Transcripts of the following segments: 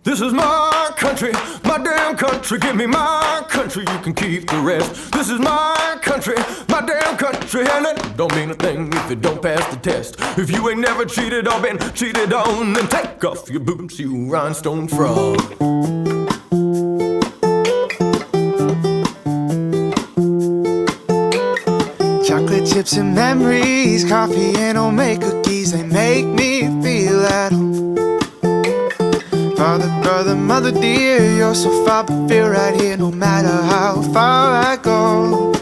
This is my country, my damn country. Give me my country, you can keep the rest. This is my country, my damn country. And it don't mean a thing if it don't pass the test. If you ain't never cheated or been cheated on, then take off your boots, you rhinestone frog. Chocolate chips and memories, coffee and homemade cookies, they make me feel at home. Father, brother, mother dear, you're so far but feel right here no matter how far I go.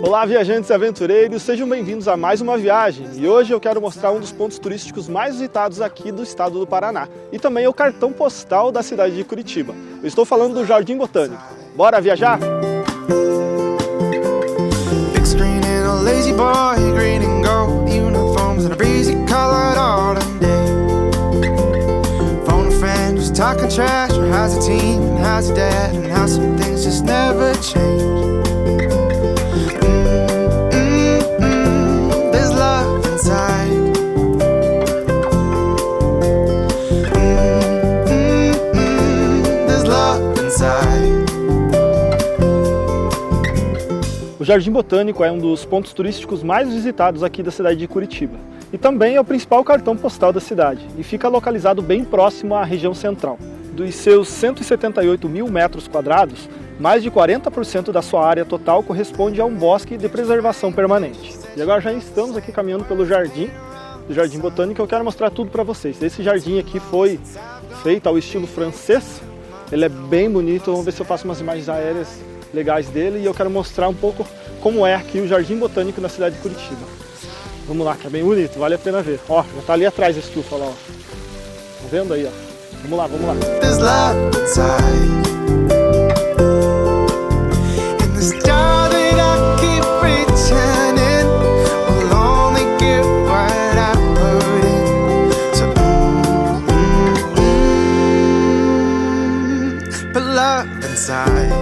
Olá, viajantes e aventureiros, sejam bem-vindos a mais uma viagem. E hoje eu quero mostrar um dos pontos turísticos mais visitados aqui do estado do Paraná. E também é o cartão postal da cidade de Curitiba. Eu estou falando do Jardim Botânico. Bora viajar? Big screen and a lazy boy, green and gold uniforms and a breezy colored autumn day. Phone a friend who's talking trash, or how's the team and how's the dad, and how some things just never change. There's love inside. There's love inside. O Jardim Botânico é um dos pontos turísticos mais visitados aqui da cidade de Curitiba. E também é o principal cartão postal da cidade e fica localizado bem próximo à região central. Dos seus 178 mil metros quadrados, mais de 40% da sua área total corresponde a um bosque de preservação permanente. E agora já estamos aqui caminhando pelo jardim, do Jardim Botânico. Eu quero mostrar tudo para vocês. Esse jardim aqui foi feito ao estilo francês, ele é bem bonito. Vamos ver se eu faço umas imagens aéreas legais dele e eu quero mostrar um pouco como é aqui o Jardim Botânico na cidade de Curitiba. Vamos lá, que é bem bonito, vale a pena ver. Ó, já tá ali atrás a estufa lá, ó. Tá vendo aí, ó? Vamos lá, vamos lá. There's love inside. And the star that I keep reaching in will only give what I put in. So put love inside.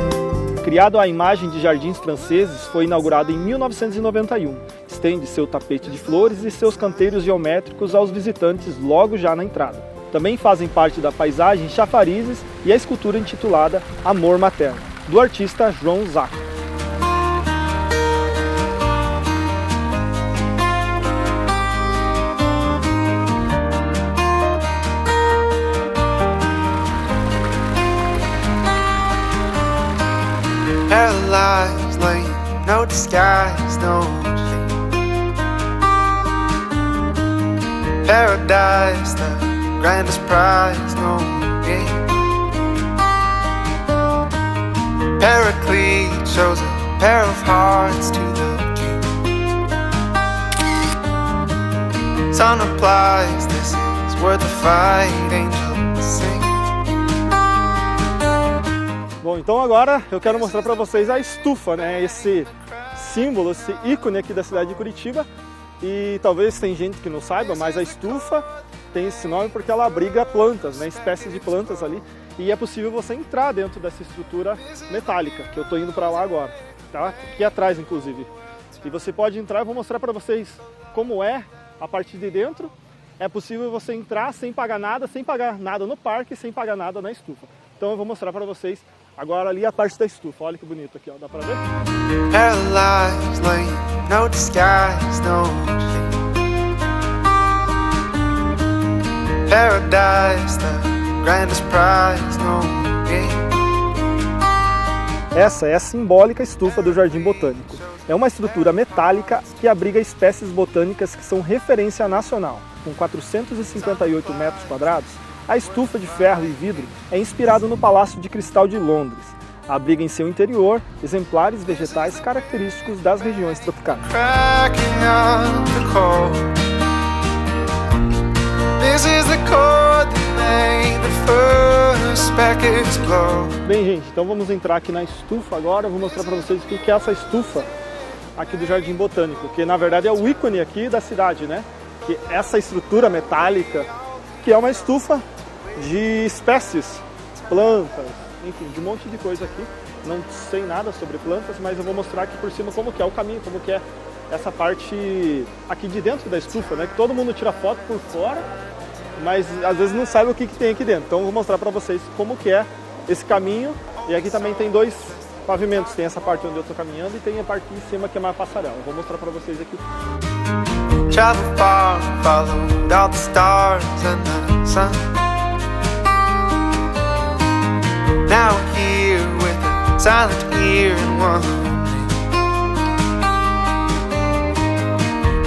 Criado à imagem de jardins franceses, foi inaugurado em 1991. Estende seu tapete de flores e seus canteiros geométricos aos visitantes logo já na entrada. Também fazem parte da paisagem chafarizes e a escultura intitulada Amor Materno, do artista João Zacco. Paralyzed lane, no disguise, no shame. Paradise, the grandest prize, no game. Paraclete shows a pair of hearts to the king. Sun applies, this is worth the fight, angels sing. Bom, então agora eu quero mostrar para vocês a estufa, né? Esse símbolo, esse ícone aqui da cidade de Curitiba. E talvez tem gente que não saiba, mas a estufa tem esse nome porque ela abriga plantas, né? Espécies de plantas ali. E é possível você entrar dentro dessa estrutura metálica, que eu estou indo para lá agora, tá? Aqui atrás, inclusive. E você pode entrar, eu vou mostrar para vocês como é a partir de dentro. É possível você entrar sem pagar nada no parque, sem pagar nada na estufa. Então eu vou mostrar para vocês agora ali a parte da estufa. Olha que bonito aqui, ó. Dá pra ver? Paralyzed lane, no disguise, no shame. Paradise, the grandest prize, no game. Essa é a simbólica estufa do Jardim Botânico. É uma estrutura metálica que abriga espécies botânicas que são referência nacional. Com 458 metros quadrados, a estufa de ferro e vidro é inspirada no Palácio de Cristal de Londres. Abriga em seu interior exemplares vegetais característicos das regiões tropicais. Cracking up the code. This is the code that made the first speck explode. Bem, gente, então vamos entrar aqui na estufa agora. Eu vou mostrar para vocês o que é essa estufa aqui do Jardim Botânico, que na verdade é o ícone aqui da cidade, né? Que essa estrutura metálica, que é uma estufa de espécies, plantas, enfim, de um monte de coisa aqui. Não sei nada sobre plantas, mas eu vou mostrar aqui por cima como que é o caminho, como que é essa parte aqui de dentro da estufa, né? Que todo mundo tira foto por fora mas às vezes não sabe o que tem aqui dentro. Então eu vou mostrar para vocês como que é esse caminho. E aqui também tem dois pavimentos, tem essa parte onde eu estou caminhando e tem a parte de cima que é mais passarela. Eu vou mostrar para vocês aqui. Travel far, followed all the stars and the sun. Now I'm here with a silent ear and one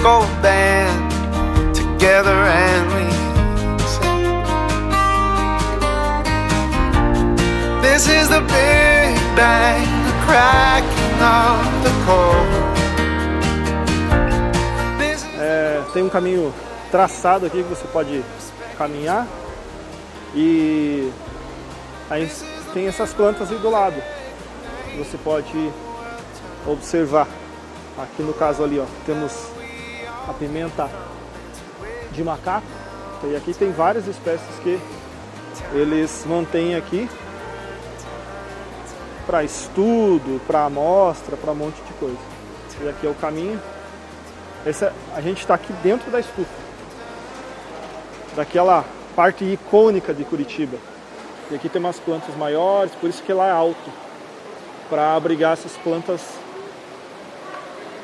gold band together and we sing. This is the Big Bang, the cracking of the core. Tem um caminho traçado aqui que você pode caminhar e aí tem essas plantas aí do lado. Você pode observar. Aqui no caso ali, ó, temos a pimenta de macaco. E aqui tem várias espécies que eles mantêm aqui para estudo, para amostra, para um monte de coisa. E aqui é o caminho. A gente está aqui dentro da estufa, daquela parte icônica de Curitiba. E aqui tem umas plantas maiores, por isso que lá é alto, para abrigar essas plantas,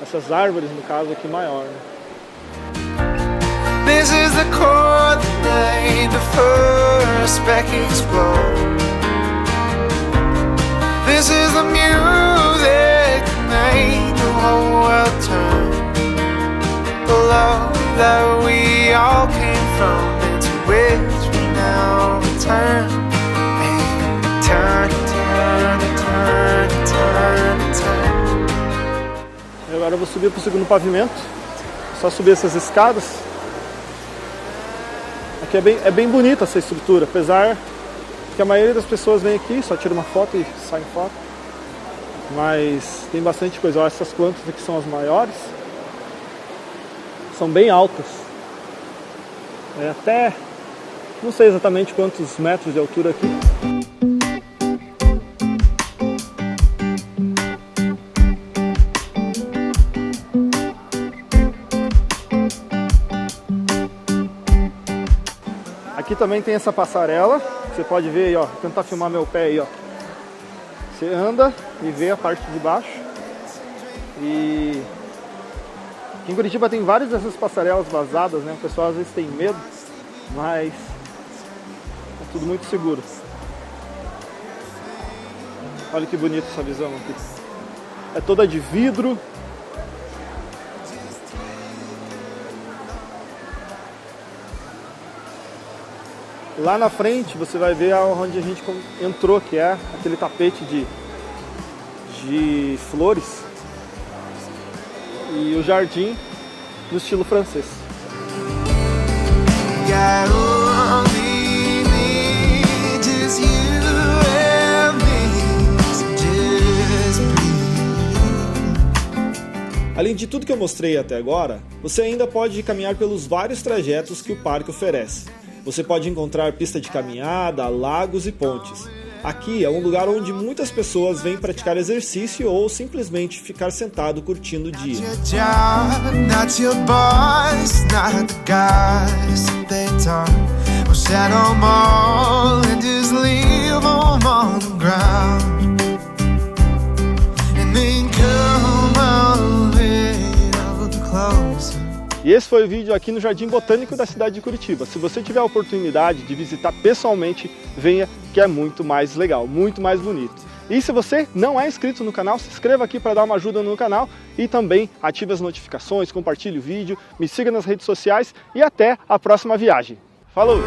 essas árvores no caso aqui maior, né? This is the chord that made the first speck explode. This is the music that made the whole world turn. The love that we all came from, into which we now return. And turn, turn, turn, turn, turn. E agora eu vou subir para o segundo pavimento. É só subir essas escadas. Aqui é bem bonita essa estrutura, apesar que a maioria das pessoas vem aqui, só tira uma foto e sai em foto. Mas tem bastante coisa. Olha, essas plantas aqui são as maiores. São bem altas. Até não sei exatamente quantos metros de altura aqui. Aqui também tem essa passarela. Você pode ver aí, ó, vou tentar filmar meu pé aí, ó. Você anda e vê a parte de baixo. E aqui em Curitiba tem várias dessas passarelas vazadas, né? O pessoal às vezes tem medo, mas é tudo muito seguro. Olha que bonita essa visão aqui. É toda de vidro. Lá na frente você vai ver onde a gente entrou, que é aquele tapete de flores. E o jardim no estilo francês. Além de tudo que eu mostrei até agora, você ainda pode caminhar pelos vários trajetos que o parque oferece. Você pode encontrar pista de caminhada, lagos e pontes. Aqui é um lugar onde muitas pessoas vêm praticar exercício ou simplesmente ficar sentado curtindo o dia. E esse foi o vídeo aqui no Jardim Botânico da cidade de Curitiba. Se você tiver a oportunidade de visitar pessoalmente, venha, que é muito mais legal, muito mais bonito. E se você não é inscrito no canal, se inscreva aqui para dar uma ajuda no canal e também ative as notificações, compartilhe o vídeo, me siga nas redes sociais e até a próxima viagem. Falou!